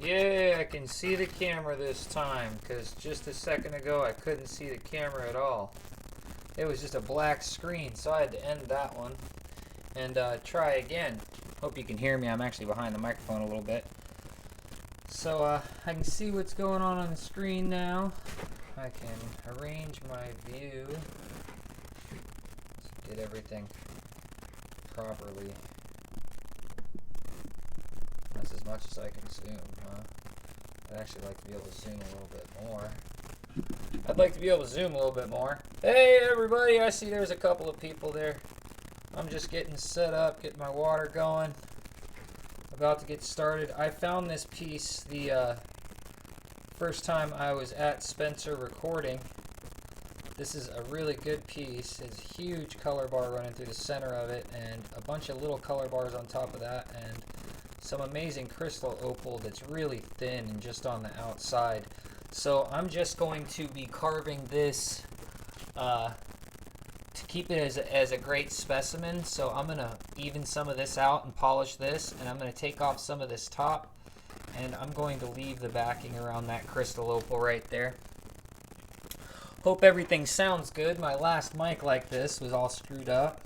Yeah, I can see the camera this time, because just a second ago I couldn't see the camera at all. It was just a black screen, so I had to end that one and try again. Hope you can hear me. I'm actually behind the microphone a little bit. So I can see what's going on the screen now. I can arrange my view to get everything properly. That's as much as I can zoom, huh? I'd actually like to be able to zoom a little bit more. I'd like to be able to zoom a little bit more. Hey everybody, I see there's a couple of people there. I'm just getting set up, getting my water going. About to get started. I found this piece the first time I was at Spencer recording. This is a really good piece. It's a huge color bar running through the center of it and a bunch of little color bars on top of that and some amazing crystal opal that's really thin and just on the outside. So I'm just going to be carving this to keep it as a great specimen. So I'm going to even some of this out and polish this, and I'm going to take off some of this top, and I'm going to leave the backing around that crystal opal right there. Hope everything sounds good. My last mic like this was all screwed up.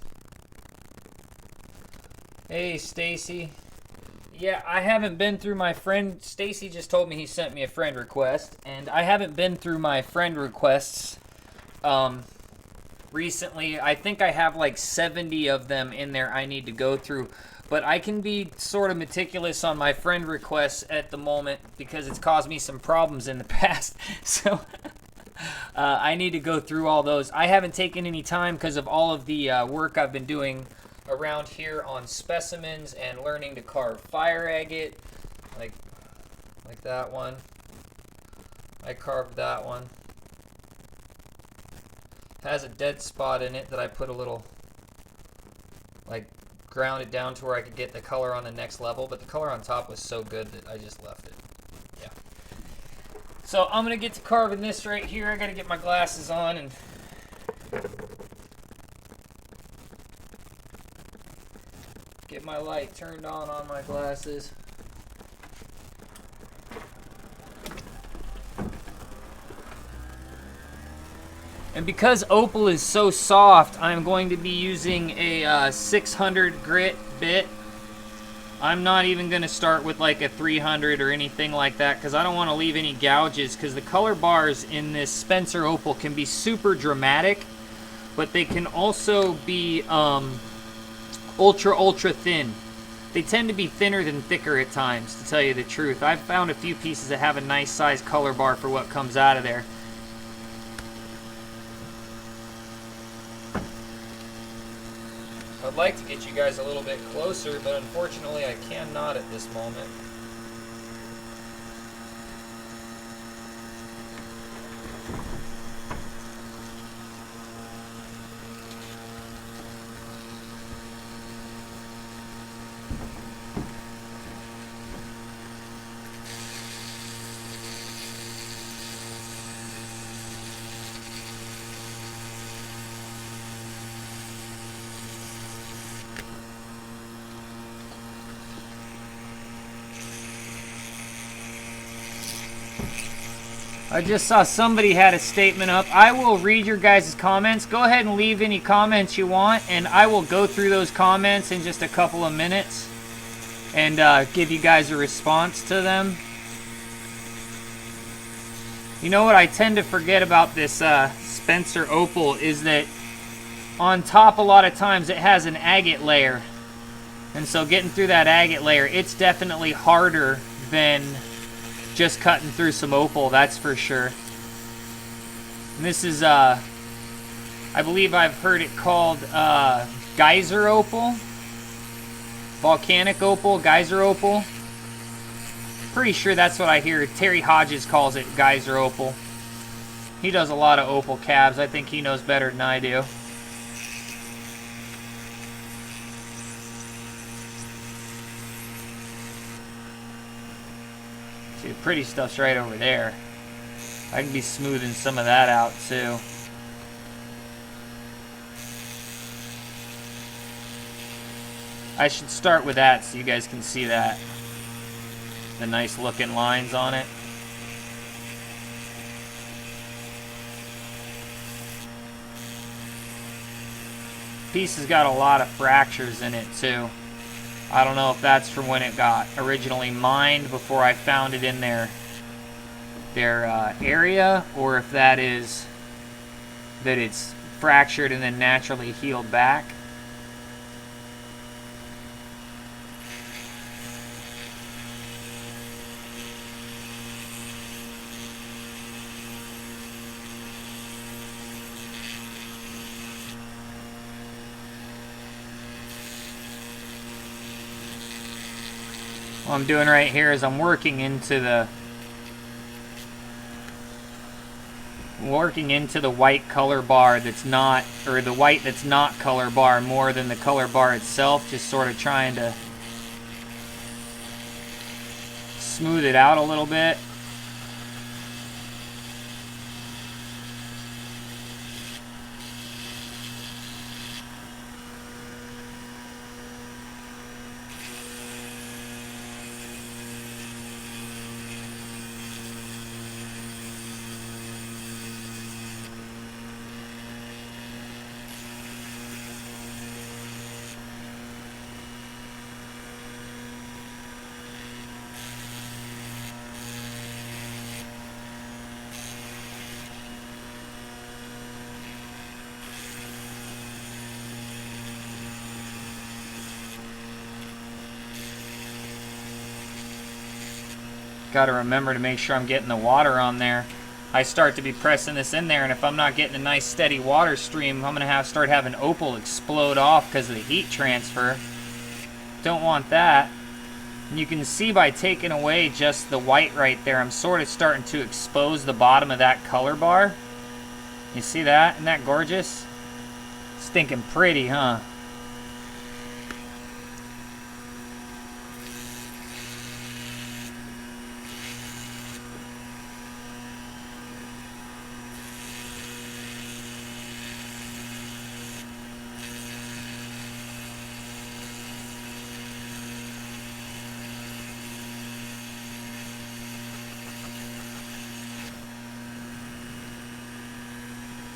Hey Stacy. Yeah, I haven't been through my friend. Stacy just told me he sent me a friend request, and I haven't been through my friend requests recently. I think I have like 70 of them in there I need to go through, but I can be sort of meticulous on my friend requests at the moment because it's caused me some problems in the past. So I need to go through all those. I haven't taken any time because of all of the work I've been doing around here on specimens and learning to carve fire agate, like that one. I carved that one. Has a dead spot in it that I put a little, like, grounded down to where I could get the color on the next level, but the color on top was so good that I just left it. Yeah. So I'm gonna get to carving this right here. I gotta get my glasses on and get my light turned on my glasses. And because opal is so soft, I'm going to be using a 600 grit bit. I'm not even going to start with like a 300 or anything like that because I don't want to leave any gouges, because the color bars in this Spencer opal can be super dramatic, but they can also be ultra thin. They tend to be thinner than thicker at times, to tell you the truth. I've found a few pieces that have a nice size color bar for what comes out of there. I'd like to get you guys a little bit closer, but unfortunately I cannot at this moment. I just saw somebody had a statement up. I will read your guys' comments. Go ahead and leave any comments you want, and I will go through those comments in just a couple of minutes and give you guys a response to them. You know what I tend to forget about this Spencer opal is that on top a lot of times it has an agate layer. And so getting through that agate layer, it's definitely harder than just cutting through some opal, that's for sure. And this is, I believe I've heard it called geyser opal. Volcanic opal, geyser opal. Pretty sure that's what I hear. Terry Hodges calls it geyser opal. He does a lot of opal cabs. I think he knows better than I do. See, the pretty stuff's right over there. I can be smoothing some of that out too. I should start with that so you guys can see that. the nice looking lines on it. Piece has got a lot of fractures in it too. I don't know if that's from when it got originally mined before I found it in their area, or if that is that it's fractured and then naturally healed back. What I'm doing right here is I'm working into the white color bar that's not, or the white that's not color bar more than the color bar itself, just sort of trying to smooth it out a little bit. Got to remember to make sure I'm getting the water on there. I start to be pressing this in there, and if I'm not getting a nice steady water stream, I'm going to start having Opal explode off because of the heat transfer. Don't want that. And you can see by taking away just the white right there, I'm sort of starting to expose the bottom of that color bar. You see that? Isn't that gorgeous? Stinking pretty, huh?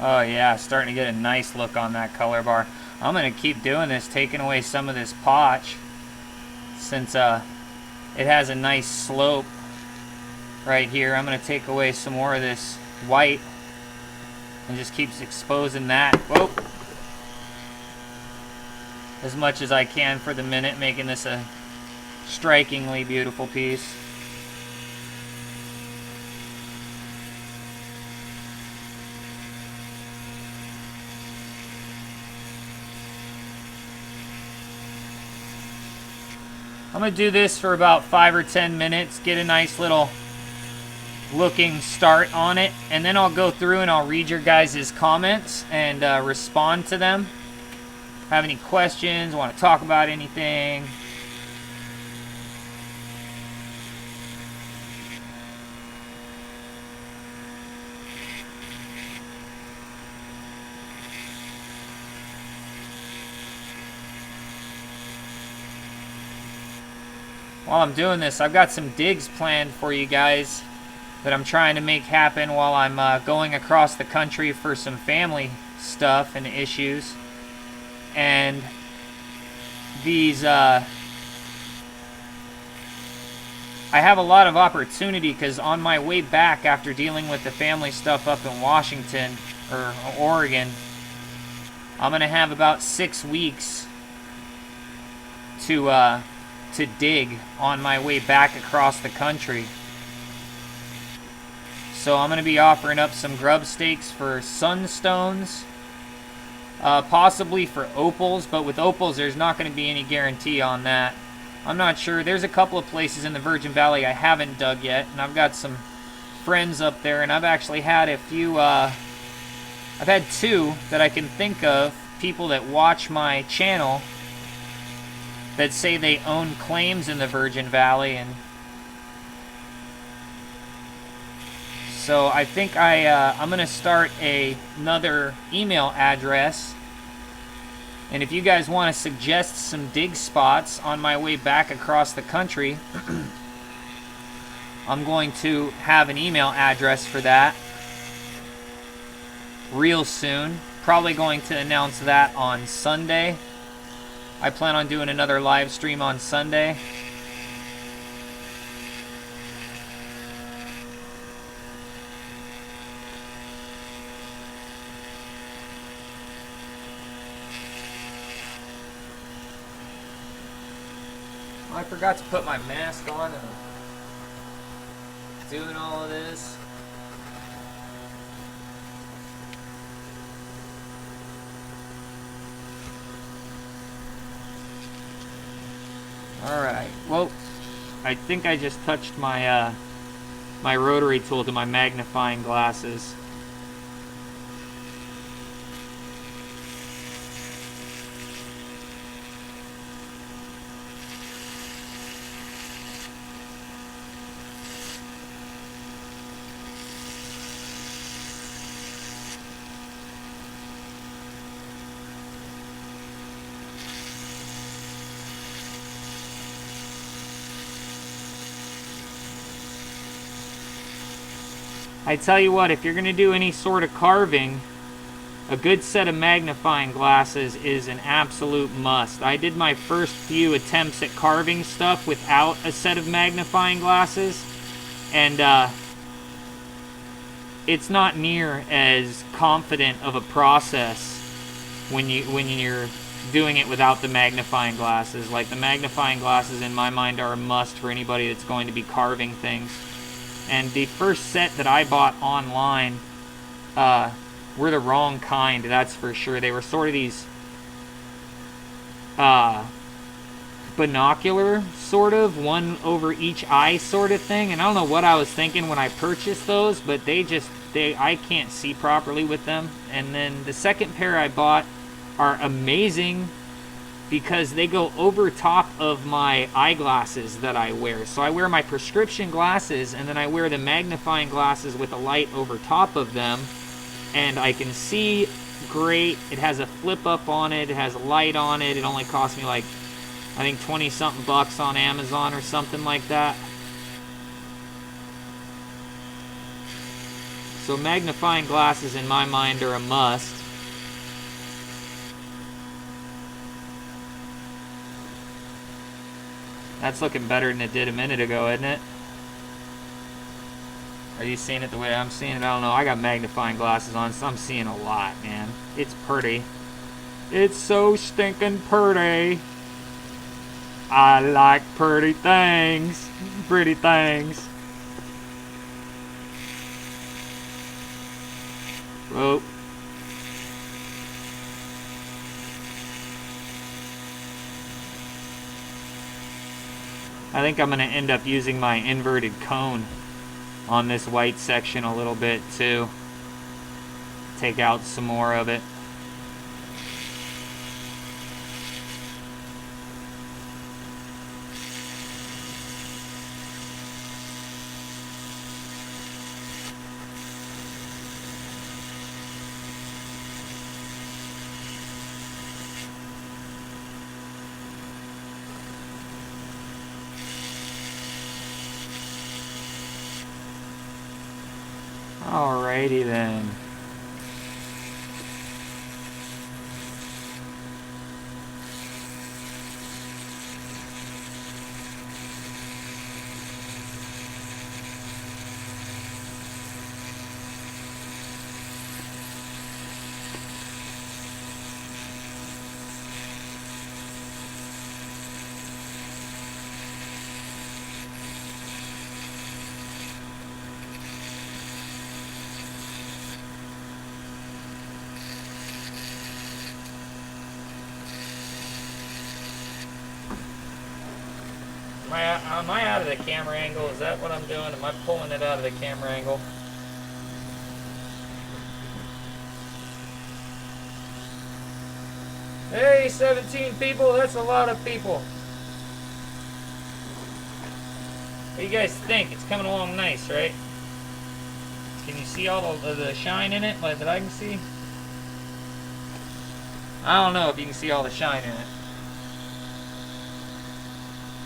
Oh yeah, starting to get a nice look on that color bar. I'm going to keep doing this, taking away some of this potch, since it has a nice slope right here. I'm going to take away some more of this white and just keeps exposing that. Whoa! As much as I can for the minute, making this a strikingly beautiful piece. I'm going to do this for about 5 or 10 minutes, get a nice little looking start on it, and then I'll go through and I'll read your guys' comments and respond to them. Have any questions, want to talk about anything? While I'm doing this, I've got some digs planned for you guys that I'm trying to make happen while I'm going across the country for some family stuff and issues. And these, I have a lot of opportunity because on my way back after dealing with the family stuff up in Washington or Oregon, I'm going to have about 6 weeks to dig on my way back across the country. So I'm going to be offering up some Grubstakes for Sunstones, possibly for Opals, but with Opals there's not going to be any guarantee on that. I'm not sure. There's a couple of places in the Virgin Valley I haven't dug yet, and I've got some friends up there, and I've actually had a few, I've had 2 that I can think of, people that watch my channel that say they own claims in the Virgin Valley, and so I think I'm going to start another email address, and if you guys want to suggest some dig spots on my way back across the country, I'm going to have an email address for that real soon. Probably going to announce that on Sunday. I plan on doing another live stream on Sunday. I forgot to put my mask on and doing all of this. Alright, well, I think I just touched my my rotary tool to my magnifying glasses. I tell you what, if you're going to do any sort of carving, a good set of magnifying glasses is an absolute must. I did my first few attempts at carving stuff without a set of magnifying glasses, and it's not near as confident of a process when you're doing it without the magnifying glasses. Like, the magnifying glasses in my mind are a must for anybody that's going to be carving things. And the first set that I bought online were the wrong kind, that's for sure. They were sort of these binocular, sort of, one over each eye sort of thing. And I don't know what I was thinking when I purchased those, but I can't see properly with them. And then the second pair I bought are amazing because they go over top of my eyeglasses that I wear. So I wear my prescription glasses, and then I wear the magnifying glasses with a light over top of them, and I can see great. It has a flip up on it, it has a light on it. It only cost me like, I think 20 something bucks on Amazon or something like that. So magnifying glasses in my mind are a must. That's looking better than it did a minute ago, isn't it? Are you seeing it the way I'm seeing it? I don't know. I got magnifying glasses on, so I'm seeing a lot, man. It's pretty. It's so stinking pretty. I like pretty things. Pretty things. Whoa. I think I'm going to end up using my inverted cone on this white section a little bit too. Take out some more of it. Alrighty then. Am I out of the camera angle? Is that what I'm doing? Am I pulling it out of the camera angle? Hey, 17 people. That's a lot of people. What do you guys think? It's coming along nice, right? Can you see all the shine in it, like that I can see? I don't know if you can see all the shine in it.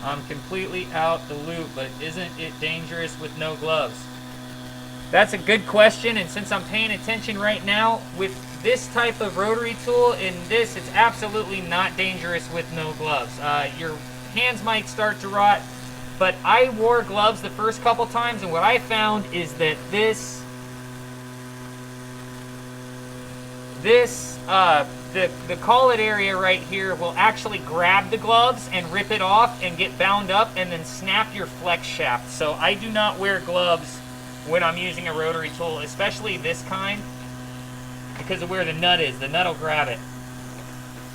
I'm completely out the loop, but isn't it dangerous with no gloves? That's a good question, and since I'm paying attention right now, with this type of rotary tool in this, it's absolutely not dangerous with no gloves. Your hands might start to rot, but I wore gloves the first couple times, and what I found is that the collet area right here will actually grab the gloves and rip it off and get bound up and then snap your flex shaft. So I do not wear gloves when I'm using a rotary tool, especially this kind, because of where the nut is. The nut will grab it.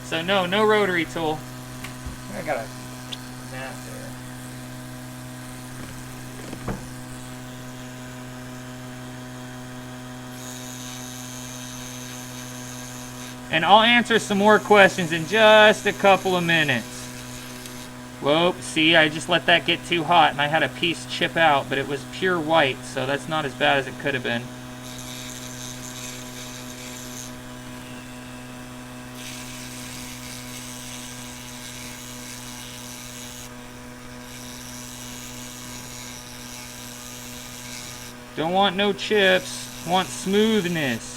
So no rotary tool. I got a gnat there. And I'll answer some more questions in just a couple of minutes. Whoa, see, I just let that get too hot and I had a piece chip out, but it was pure white, so that's not as bad as it could have been. Don't want no chips, want smoothness.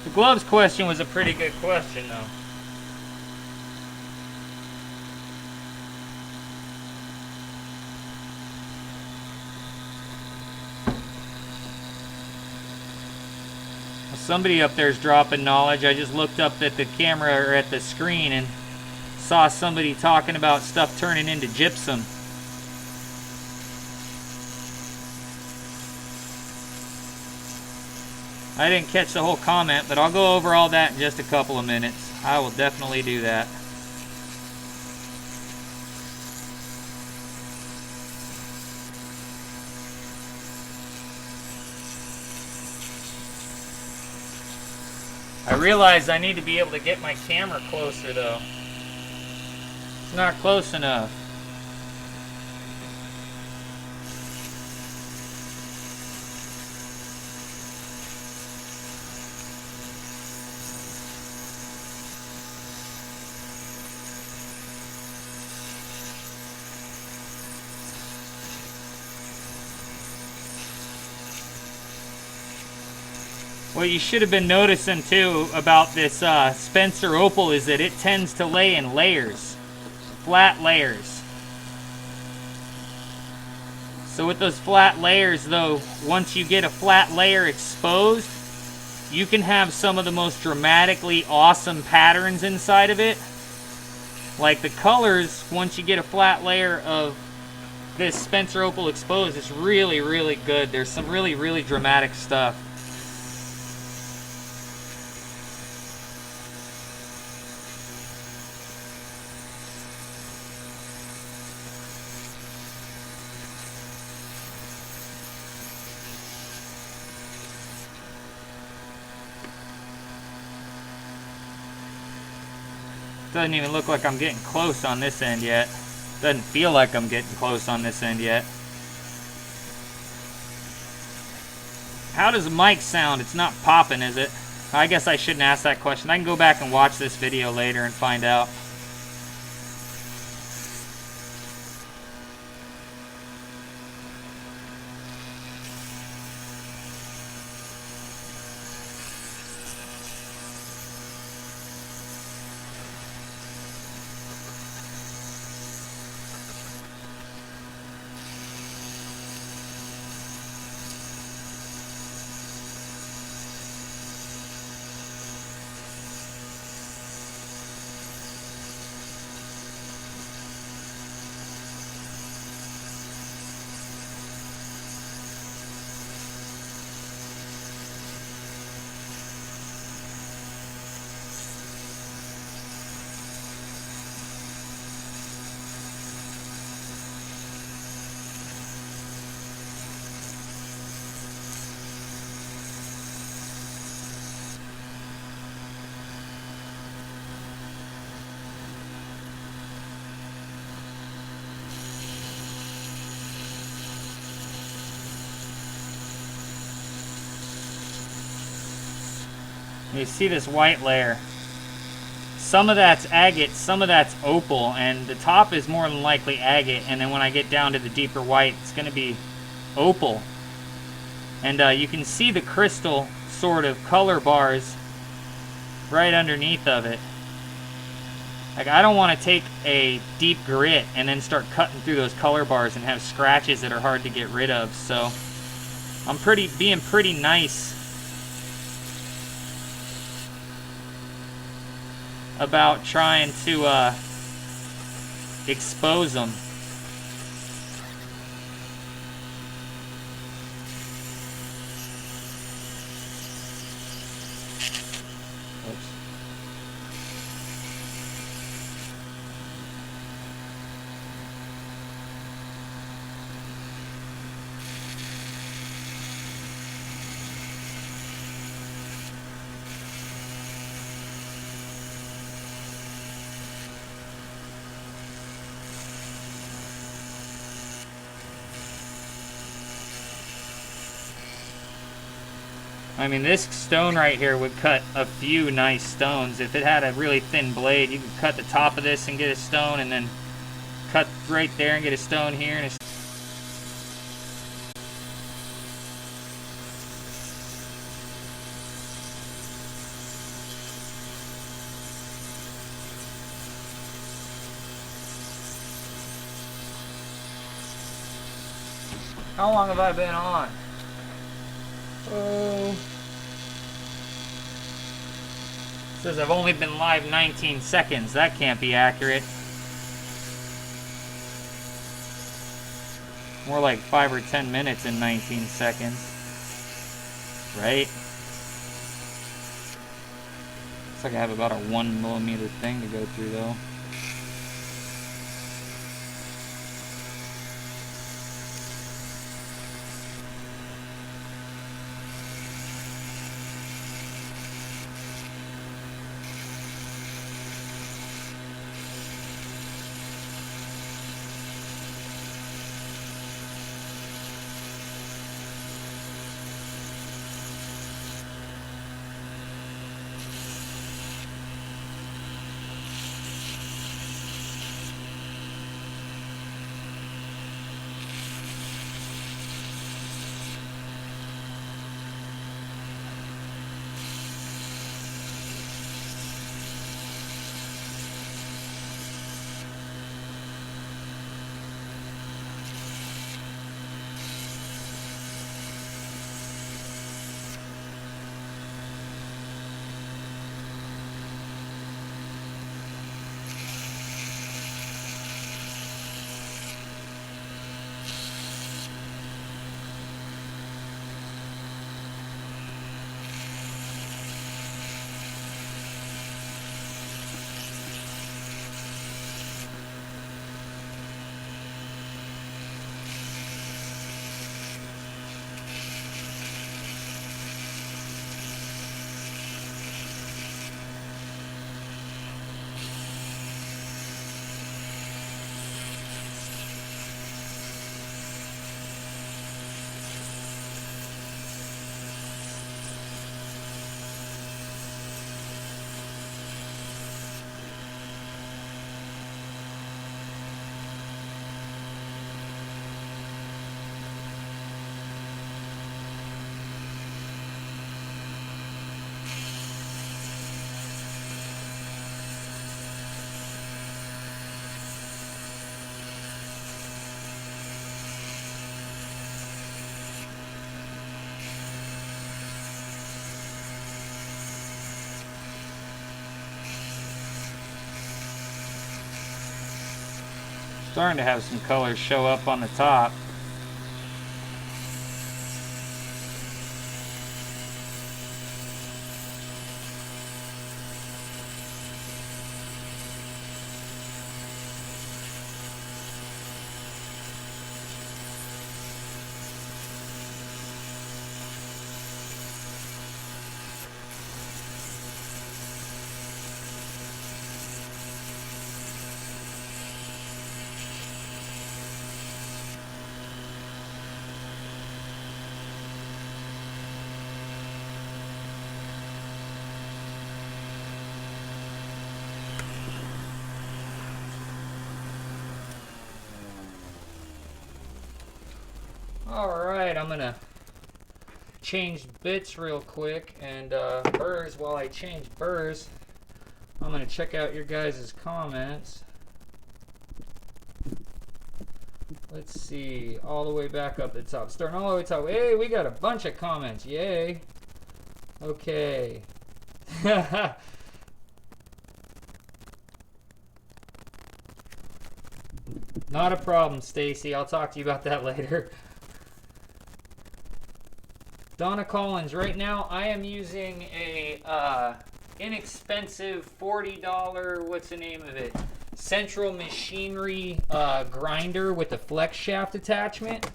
The gloves question was a pretty good question, though. Somebody up there is dropping knowledge. I just looked up at the camera or at the screen and saw somebody talking about stuff turning into gypsum. I didn't catch the whole comment, but I'll go over all that in just a couple of minutes. I will definitely do that. I realize I need to be able to get my camera closer, though. It's not close enough. What you should have been noticing too about this Spencer Opal is that it tends to lay in layers, flat layers. So with those flat layers though, once you get a flat layer exposed, you can have some of the most dramatically awesome patterns inside of it. Like the colors, once you get a flat layer of this Spencer Opal exposed, it's really, really good. There's some really, really dramatic stuff. Doesn't even look like I'm getting close on this end yet. Doesn't feel like I'm getting close on this end yet. How does the mic sound? It's not popping, is it? I guess I shouldn't ask that question. I can go back and watch this video later and find out. You see this white layer. Some of that's agate, some of that's opal, and the top is more than likely agate, and then when I get down to the deeper white, it's going to be opal. And you can see the crystal sort of color bars right underneath of it. Like, I don't want to take a deep grit and then start cutting through those color bars and have scratches that are hard to get rid of, so I'm being pretty nice about trying to expose them. Oops. I mean, this stone right here would cut a few nice stones. If it had a really thin blade, you could cut the top of this and get a stone, and then cut right there and get a stone here. And how long have I been on? Oh. Says I've only been live 19 seconds. That can't be accurate. More like 5 or 10 minutes in 19 seconds. Right? Looks like I have about a 1 millimeter thing to go through though. Starting to have some colors show up on the top. Alright, I'm gonna change bits real quick, and burrs. While I change burrs, I'm gonna check out your guys' comments. Let's see, all the way back up the top, starting all the way top. Hey, we got a bunch of comments, yay. Okay. Not a problem, Stacy. I'll talk to you about that later. Donna Collins, right now I am using a inexpensive $40, what's the name of it? Central Machinery grinder with a flex shaft attachment.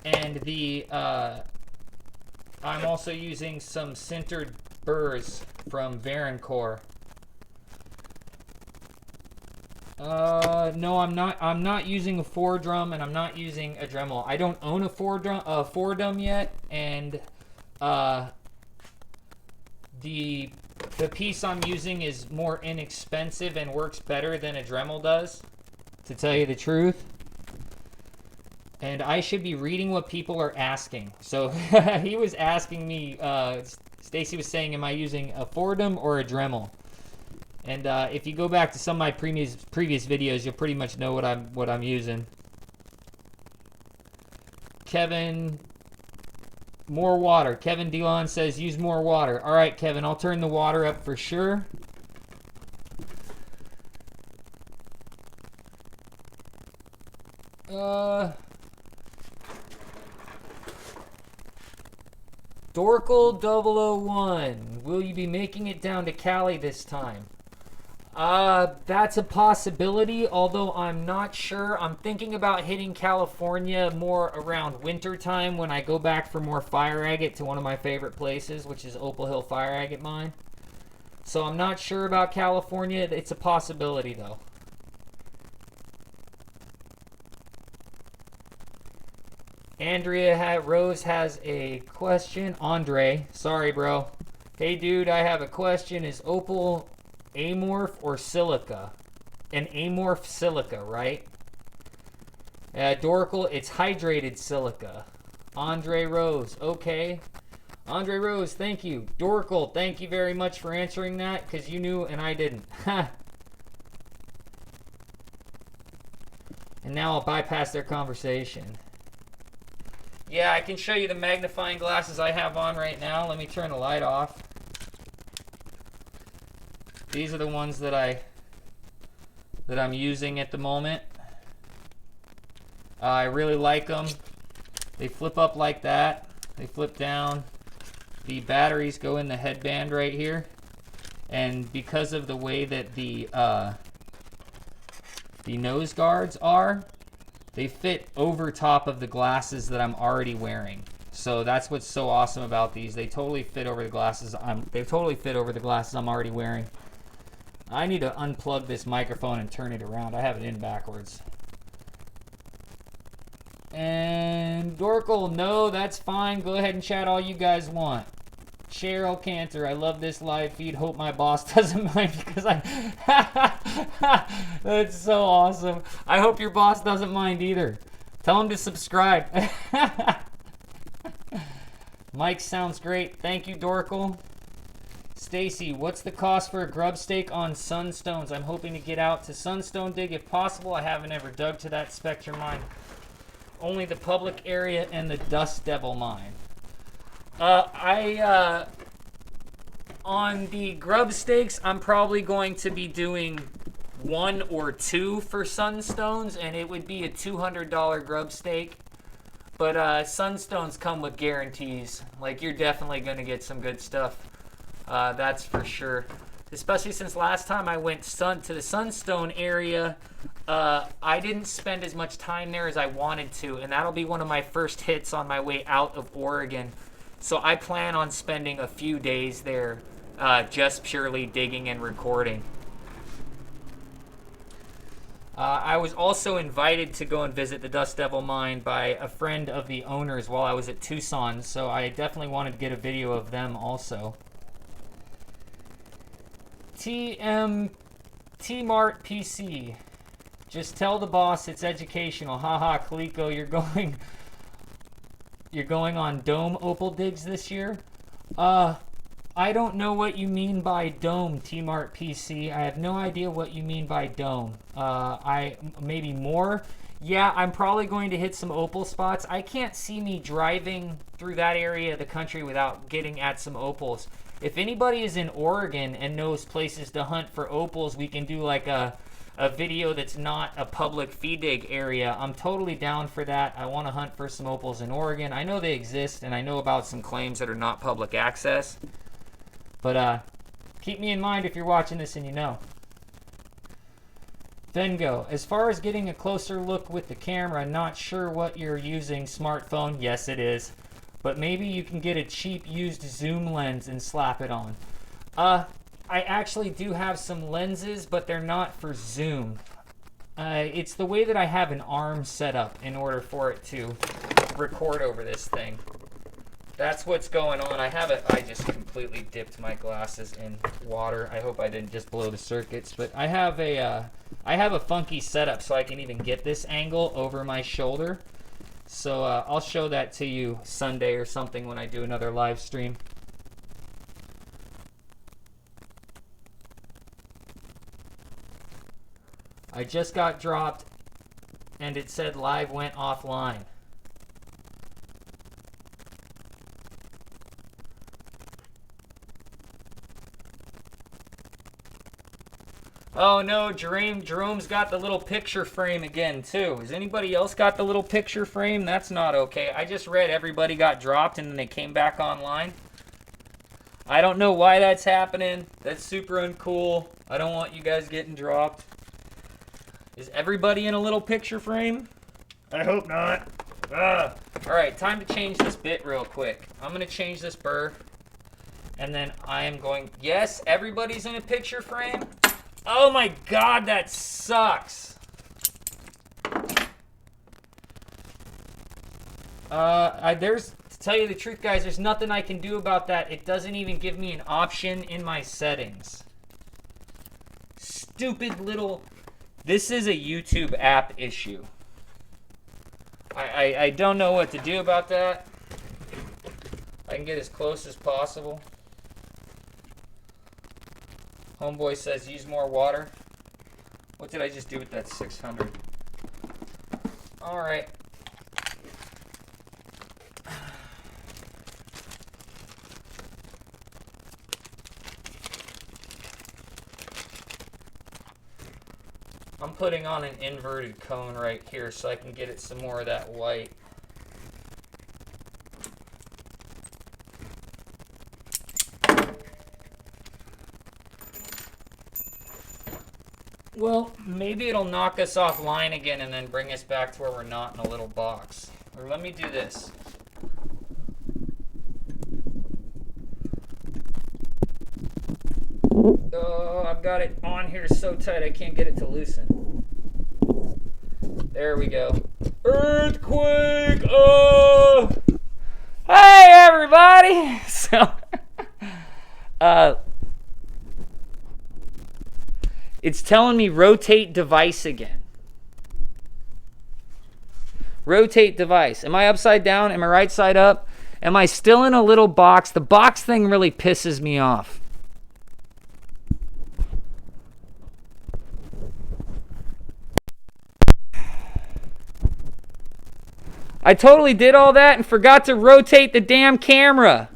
And the I'm also using some sintered burrs from Varencore. No, I'm not using a Fordham, and I'm not using a Dremel. I don't own a Fordham yet, and the piece I'm using is more inexpensive and works better than a Dremel does, to tell you the truth. And I should be reading what people are asking. So he was asking me, Stacy was saying, am I using a Fordham or a Dremel? And if you go back to some of my previous videos, you'll pretty much know what I'm using. Kevin, more water. Kevin Delon says use more water. All right, Kevin, I'll turn the water up for sure. Dorkle 001, will you be making it down to Cali this time? That's a possibility, although I'm not sure. I'm thinking about hitting California more around winter time when I go back for more fire agate to one of my favorite places, which is Opal Hill Fire Agate Mine. So I'm not sure about California. It's a possibility, though. Andrea Rose has a question. Andre, sorry, bro. Hey, dude, I have a question. Is Opal amorph or silica? An amorph silica, right? Dorkle, it's hydrated silica. Andre Rose, okay. Andre Rose, thank you. Dorkle, thank you very much for answering that, because you knew and I didn't. And now I'll bypass their conversation. Yeah, I can show you the magnifying glasses I have on right now. Let me turn the light off. These are the ones that I'm using at the moment. I really like them. They flip up like that. They flip down. The batteries go in the headband right here. And because of the way that the nose guards are, they fit over top of the glasses that I'm already wearing. So that's what's so awesome about these. They totally fit over the glasses. They totally fit over the glasses I'm already wearing. I need to unplug this microphone and turn it around. I have it in backwards. And Dorkle, no, that's fine. Go ahead and chat all you guys want. Cheryl Cantor, I love this live feed. Hope my boss doesn't mind because that's so awesome. I hope your boss doesn't mind either. Tell him to subscribe. Mike sounds great. Thank you, Dorkle. Stacy, what's the cost for a Grubstake on Sunstones? I'm hoping to get out to Sunstone dig if possible. I haven't ever dug to that Spectrum mine. Only the public area and the Dust Devil mine. On the Grubstakes, I'm probably going to be doing 1 or 2 for Sunstones, and it would be a $200 Grubstake. But Sunstones come with guarantees. Like, you're definitely going to get some good stuff. That's for sure. Especially since last time I went to the Sunstone area, I didn't spend as much time there as I wanted to, and that'll be one of my first hits on my way out of Oregon. So I plan on spending a few days there just purely digging and recording. I was also invited to go and visit the Dust Devil mine by a friend of the owners while I was at Tucson, so I definitely wanted to get a video of them also. T-Mart PC. Just tell the boss it's educational. Haha, Kaliko, you're going You're going on dome opal digs this year? I don't know what you mean by dome, T-Mart PC. I have no idea what you mean by dome. Maybe more. Yeah, I'm probably going to hit some opal spots. I can't see me driving through that area of the country without getting at some opals. If anybody is in Oregon and knows places to hunt for opals, we can do like a video that's not a public feed dig area. I'm totally down for that. I want to hunt for some opals in Oregon. I know they exist, and I know about some claims that are not public access. But keep me in mind if you're watching this and you know. Vengo, as far as getting a closer look with the camera, not sure what you're using. Smartphone? Yes, it is. But maybe you can get a cheap used zoom lens and slap it on. I actually do have some lenses, but they're not for zoom. It's the way that I have an arm set up in order for it to record over this thing. That's what's going on. I just completely dipped my glasses in water. I hope I didn't just blow the circuits, but I have a funky setup so I can even get this angle over my shoulder. So I'll show that to you Sunday or something when I do another live stream. I just got dropped and it said live went offline. Oh no, Jerome's got the little picture frame again too. Has anybody else got the little picture frame? That's not okay. I just read everybody got dropped and then they came back online. I don't know why that's happening. That's super uncool. I don't want you guys getting dropped. Is everybody in a little picture frame? I hope not. Alright, time to change this bit real quick. I'm going to change this burr. And then I am going... Yes, everybody's in a picture frame? Oh my god, that sucks. To tell you the truth, guys, there's nothing I can do about that. It doesn't even give me an option in my settings. Stupid little... This is a YouTube app issue. I don't know what to do about that. I can get as close as possible. Homeboy says use more water. What did I just do with that 600? Alright. I'm putting on an inverted cone right here so I can get it some more of that white. Well, maybe it'll knock us offline again and then bring us back to where we're not in a little box. Or let me do this. Oh, I've got it on here so tight I can't get it to loosen. There we go. Earthquake! Oh! Hey, everybody! So, it's telling me rotate device again. Rotate device. Am I upside down? Am I right side up? Am I still in a little box? The box thing really pisses me off. I totally did all that and forgot to rotate the damn camera.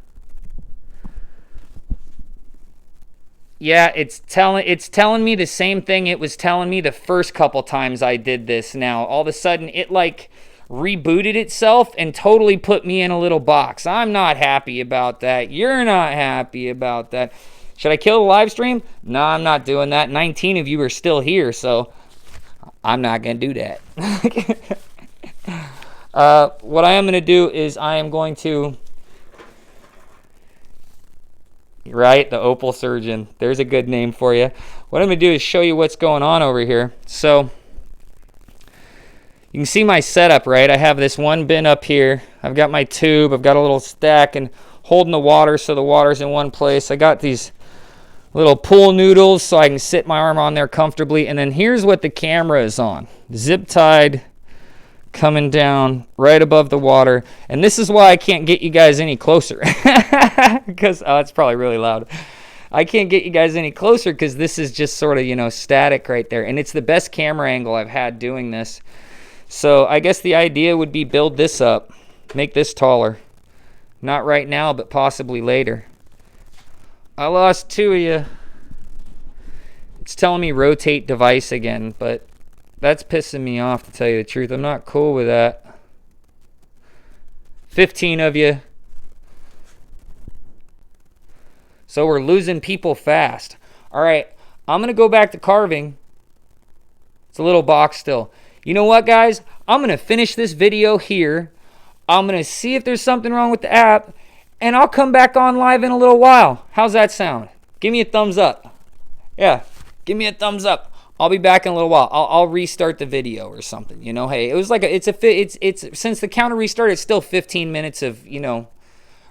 Yeah, it's telling me the same thing it was telling me the first couple times I did this now. All of a sudden, it like rebooted itself and totally put me in a little box. I'm not happy about that. You're not happy about that. Should I kill the live stream? No, I'm not doing that. 19 of you are still here, so I'm not going to do that. What I am going to do is I am going to... Right, the Opal Surgeon. There's a good name for you. What I'm going to do is show you what's going on over here. So, you can see my setup, right? I have this one bin up here. I've got my tube. I've got a little stack and holding the water so the water's in one place. I got these little pool noodles so I can sit my arm on there comfortably. And then here's what the camera is on. Zip-tied coming down right above the water. And this is why I can't get you guys any closer. Because, oh, it's probably really loud. I can't get you guys any closer because this is just sort of, you know, static right there. And it's the best camera angle I've had doing this. So I guess the idea would be build this up. Make this taller. Not right now, but possibly later. I lost 2 of you. It's telling me rotate device again, but that's pissing me off, to tell you the truth. I'm not cool with that. 15 of you. So we're losing people fast. All right, I'm going to go back to carving. It's a little box still. You know what, guys? I'm going to finish this video here. I'm going to see if there's something wrong with the app, and I'll come back on live in a little while. How's that sound? Give me a thumbs up. Yeah, give me a thumbs up. I'll be back in a little while. I'll restart the video or something. You know, hey, it was like it's since the counter restarted, it's still 15 minutes of, you know,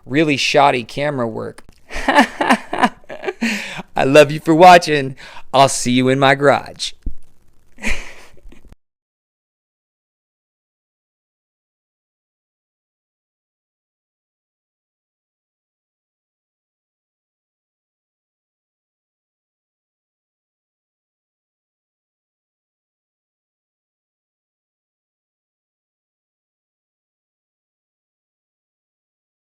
really shoddy camera work. I love you for watching. I'll see you in my garage.